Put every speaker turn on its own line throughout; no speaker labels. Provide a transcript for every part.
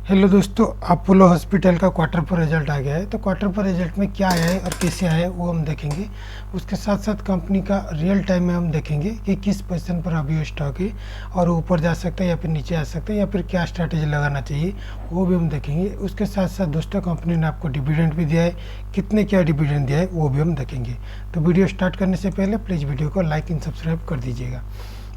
Hello दोस्तों, Apollo hospital का quarter पर रिजल्ट आ गया है। तो क्वार्टर पर रिजल्ट में क्या आया है और कैसे आया है वो हम देखेंगे। उसके साथ साथ कंपनी का रियल टाइम में हम देखेंगे कि किस पोजीशन पर अभी वो स्टॉक है और ऊपर जा सकता है या फिर नीचे आ सकता है या फिर क्या स्ट्रैटेजी लगाना चाहिए वो भी हम देखेंगे। उसके साथ साथ दोस्तों कंपनी ने आपको डिविडेंड भी दिया है, कितने क्या डिविडेंड दिया है वो भी हम देखेंगे। तो वीडियो स्टार्ट करने से पहले प्लीज़ वीडियो को लाइक एंड सब्सक्राइब कर दीजिएगा।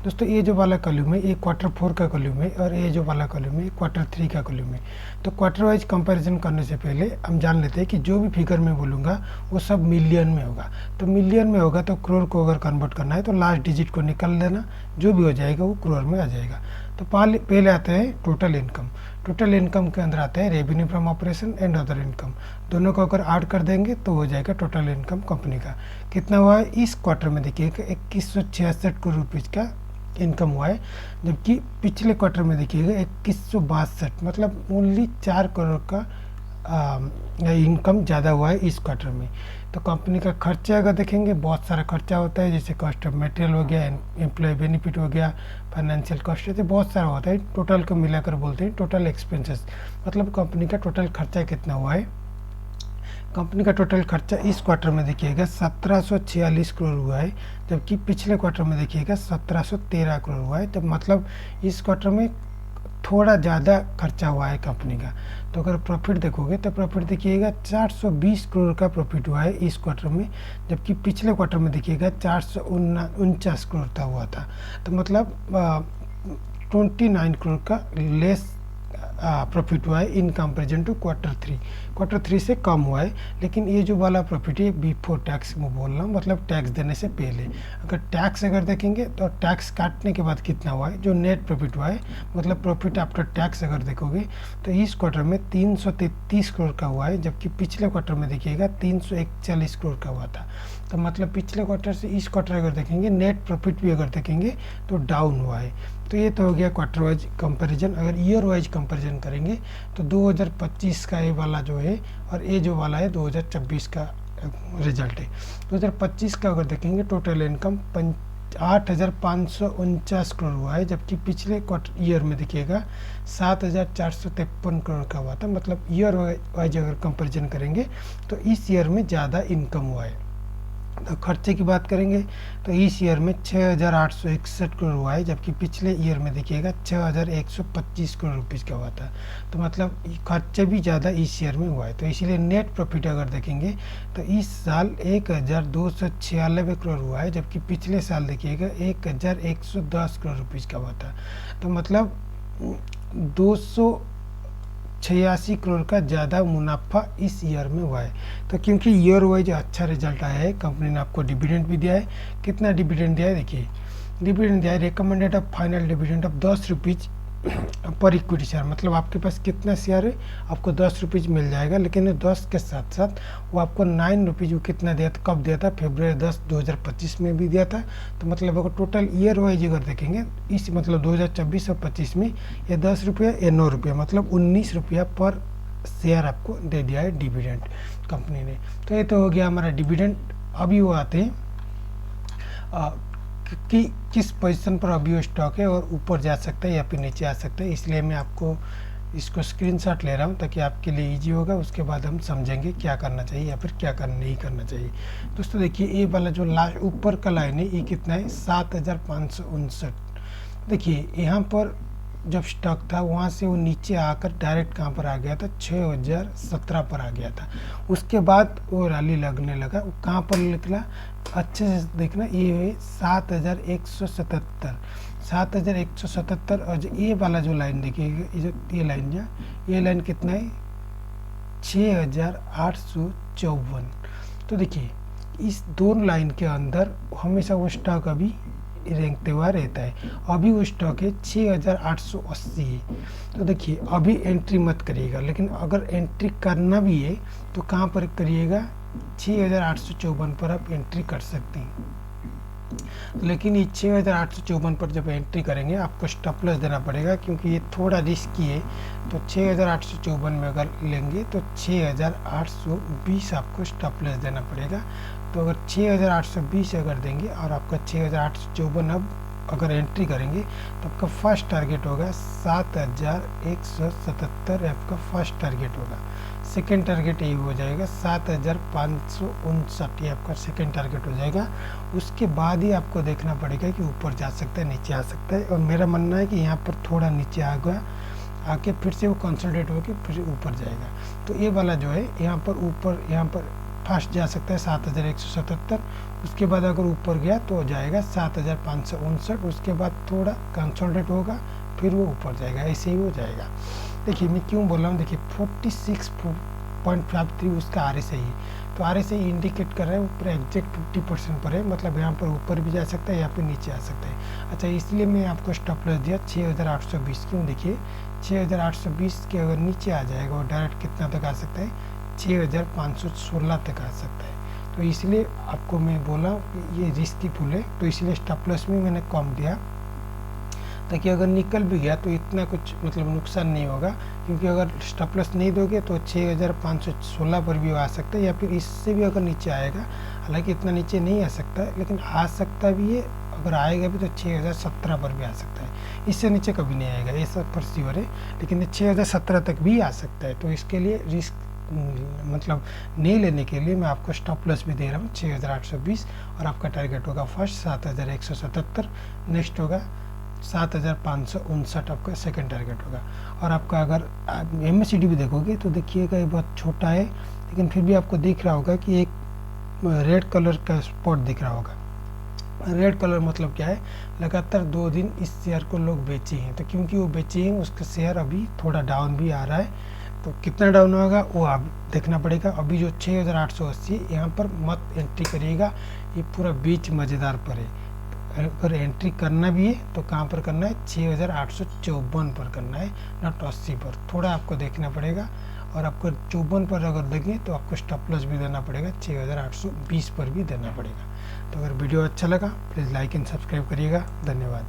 दोस्तों ये जो वाला कॉलम है ये क्वार्टर 4 का कॉलम है और ये जो वाला कॉलम है क्वार्टर 3 का कॉलम है। तो क्वार्टर वाइज कंपैरिजन करने से पहले हम जान लेते हैं कि जो भी फिगर मैं बोलूँगा वो सब मिलियन में होगा। तो मिलियन में होगा तो करोड़ को अगर कन्वर्ट करना है तो लास्ट डिजिट को निकाल देना, जो भी हो जाएगा वो करोड़ में आ जाएगा। तो पहले आते हैं टोटल इनकम। टोटल इनकम के अंदर आता है revenue from operation and other income. दोनों को अगर ऐड कर देंगे तो हो जाएगा टोटल इनकम कंपनी का। कितना हुआ है इस क्वार्टर में देखिएगा 2166 करोड़ रुपीज़ का इनकम हुआ है, जबकि पिछले क्वार्टर में देखिएगा 2162, मतलब ओनली 4 करोड़ का इनकम ज़्यादा हुआ है इस क्वार्टर में। तो कंपनी का खर्चा अगर देखेंगे बहुत सारा खर्चा होता है, जैसे कॉस्ट ऑफ मटेरियल हो गया, एम्प्लॉय बेनिफिट हो गया, फाइनेंशियल कॉस्ट, ऐसे बहुत सारा होता है। टोटल को मिलाकर बोलते हैं टोटल एक्सपेंसेस, मतलब कंपनी का टोटल खर्चा कितना हुआ है। कंपनी का टोटल खर्चा इस क्वार्टर में देखिएगा 1746 करोड़ हुआ है, जबकि पिछले क्वार्टर में देखिएगा 1713 करोड़ हुआ है। तो मतलब इस क्वार्टर में थोड़ा ज़्यादा खर्चा हुआ है कंपनी का। तो अगर प्रॉफिट देखोगे तो प्रॉफिट देखिएगा 420 करोड़ का प्रॉफिट हुआ है इस क्वार्टर में, जबकि पिछले क्वार्टर में देखिएगा 449 करोड़ का हुआ था। तो मतलब 29 करोड़ का लेस प्रॉफिट हुआ है in comparison to quarter three से कम हुआ है। लेकिन ये जो वाला प्रॉफिट है बिफोर टैक्स में बोल रहा हूँ, मतलब टैक्स देने से पहले। अगर टैक्स अगर देखेंगे तो टैक्स काटने के बाद कितना हुआ है, जो नेट प्रॉफिट हुआ है, मतलब प्रॉफिट आफ्टर टैक्स अगर देखोगे तो इस क्वार्टर में 333 करोड़ का हुआ है, जबकि पिछले क्वार्टर में देखिएगा 341 करोड़ का हुआ था। तो मतलब पिछले क्वार्टर से इस क्वार्टर अगर देखेंगे नेट प्रॉफिट भी अगर देखेंगे तो डाउन हुआ है। तो ये तो हो गया क्वार्टर वाइज कंपैरिजन। अगर ईयर वाइज कंपैरिजन करेंगे तो 2025 का ये वाला जो है और ये जो वाला है 2024 का रिजल्ट है। 2025 का अगर देखेंगे टोटल इनकम 8,549 करोड़ हुआ है, जबकि पिछले क्वार्टर ईयर में देखिएगा 7,453 करोड़ का हुआ था। मतलब ईयर वाइज अगर कंपैरिजन करेंगे तो इस ईयर में ज़्यादा इनकम हुआ है। तो खर्चे की बात करेंगे तो इस ईयर में 6,861 करोड़ हुआ है, जबकि पिछले ईयर में देखिएगा 6,125 करोड़ रुपीज़ का हुआ था। तो मतलब खर्चे भी ज़्यादा इस ईयर में हुआ है। तो इसीलिए नेट प्रॉफिट अगर देखेंगे तो इस साल 1,296 करोड़ हुआ है, जबकि पिछले साल देखिएगा 1,110 करोड़ रुपीज़ का हुआ था। तो मतलब 286 करोड़ का ज़्यादा मुनाफा इस ईयर में हुआ है। तो क्योंकि ईयर वाइज अच्छा रिजल्ट आया है, कंपनी ने आपको डिविडेंड भी दिया है। कितना डिविडेंड दिया है देखिए, डिविडेंड दिया है recommended of final dividend of 10 rupees पर इक्विटी शेयर। मतलब आपके पास कितना शेयर है, आपको 10 रुपीज़ मिल जाएगा। लेकिन 10 के साथ साथ वो आपको 9 रुपीज़ वो कितना दिया था, कब दिया था, फरवरी 10 2025 में भी दिया था। तो मतलब अगर टोटल ईयर वाइज अगर देखेंगे इस मतलब 2024 और 25 में ये 10 रुपया या 9 रुपया, मतलब 19 रुपया पर शेयर आपको दे दिया है डिविडेंड कंपनी ने। तो ये तो हो गया हमारा डिविडेंड। अभी वो आते हैं कि किस पोजीशन पर अभी वो स्टॉक है और ऊपर जा सकता है या फिर नीचे आ सकता है। इसलिए मैं आपको इसको स्क्रीनशॉट ले रहा हूँ ताकि आपके लिए इजी होगा। उसके बाद हम समझेंगे क्या करना चाहिए या फिर क्या नहीं करना चाहिए। दोस्तों देखिए ये वाला जो लास्ट ऊपर का लाइन है ये कितना है, 7,559। देखिए यहाँ पर जब स्टॉक था वहाँ से वो नीचे आकर डायरेक्ट कहाँ पर आ गया था, 6,017 पर आ गया था। उसके बाद वो रैली लगने लगा। वो कहाँ पर निकला अच्छे से देखना, ये है 7,177 और जो ये वाला जो लाइन देखिएगा, ये लाइन कितना है, 6,854। तो देखिए इस दोनों लाइन के अंदर हमेशा वो स्टॉक अभी रेंगते हुआ रहता है। अभी वो स्टॉक है 6,880 है। तो देखिए अभी एंट्री मत करिएगा, लेकिन अगर एंट्री करना भी है तो कहाँ पर करिएगा, 6,854 पर आप एंट्री कर सकते हैं। लेकिन ये 6,854 पर जब एंट्री करेंगे आपको स्टॉप लॉस देना पड़ेगा, क्योंकि ये थोड़ा रिस्की है। तो 6,854 में अगर लेंगे तो 6,820 आपको स्टॉप लॉस देना पड़ेगा। तो अगर 6,820 अगर देंगे और आपका 6,854 अब अगर एंट्री करेंगे तो आपका फर्स्ट टारगेट होगा 7177 आपका फर्स्ट टारगेट होगा। सेकेंड टारगेट यही हो जाएगा 7559, ये आपका सेकेंड टारगेट हो जाएगा। उसके बाद ही आपको देखना पड़ेगा कि ऊपर जा सकता है नीचे आ सकता है, और मेरा मानना है कि यहाँ पर थोड़ा नीचे आ गया, आके फिर से वो कंसोलिडेट होकर फिर ऊपर जाएगा। तो ये वाला जो है यहाँ पर ऊपर, यहाँ पर फर्स्ट जा सकता है 7177, उसके बाद अगर ऊपर गया तो जाएगा 7559, उसके बाद थोड़ा कंसोलिडेट होगा फिर वो ऊपर जाएगा, ऐसे ही हो जाएगा। देखिए मैं क्यों बोल रहा हूँ, देखिए 46.53 उसका RSI है, तो RSI इंडिकेट कर रहा है ऊपर एग्जैक्ट 50% पर है, मतलब यहाँ पर ऊपर भी जा सकता है, यहाँ पर नीचे आ सकता है। अच्छा, इसलिए मैं आपको स्टॉप लॉस दिया 6820। क्यों, देखिए 6820 के अगर नीचे आ जाएगा और डायरेक्ट कितना तक आ सकता है, 6516 तक आ सकता है। तो इसलिए आपको मैं बोला ये रिस्की पुल है, तो इसलिए स्टॉप लॉस में मैंने कम दिया, ताकि अगर निकल भी गया तो इतना कुछ मतलब नुकसान नहीं होगा। क्योंकि अगर स्टॉप लॉस नहीं दोगे तो 6516 पर भी आ सकता है, या फिर इससे भी अगर नीचे आएगा, हालांकि इतना नीचे नहीं आ सकता लेकिन आ सकता भी है, अगर आएगा भी तो 6017 पर भी आ सकता है, इससे नीचे कभी नहीं आएगा, ये सब पर श्योर है। लेकिन 6017 तक भी आ सकता है, तो इसके लिए रिस्क मतलब नहीं लेने के लिए मैं आपको स्टॉप लॉस भी दे रहा हूँ 6820, और आपका टारगेट होगा फर्स्ट 7177, नेक्स्ट होगा 7559 आपका सेकंड टारगेट होगा। और आपका अगर MACD भी देखोगे तो देखिएगा ये बहुत छोटा है, लेकिन फिर भी आपको दिख रहा होगा कि एक रेड कलर का स्पॉट दिख रहा होगा। रेड कलर मतलब क्या है, लगातार 2 दिन इस शेयर को लोग बेचे हैं, तो क्योंकि वो बेचे हैं उसका शेयर अभी थोड़ा डाउन भी आ रहा है। तो कितना डाउन होगा वो आप देखना पड़ेगा। अभी जो 6880 यहाँ पर मत एंट्री करिएगा, ये पूरा बीच मज़ेदार पर है। अगर एंट्री करना भी है तो कहाँ पर करना है, 6854 पर करना है, नॉट 80 पर। थोड़ा आपको देखना पड़ेगा, और आपको 54 पर अगर देंगे तो आपको स्टॉप लॉस भी देना पड़ेगा, 6820 पर भी देना पड़ेगा। तो अगर वीडियो अच्छा लगा प्लीज़ लाइक एंड सब्सक्राइब करिएगा। धन्यवाद।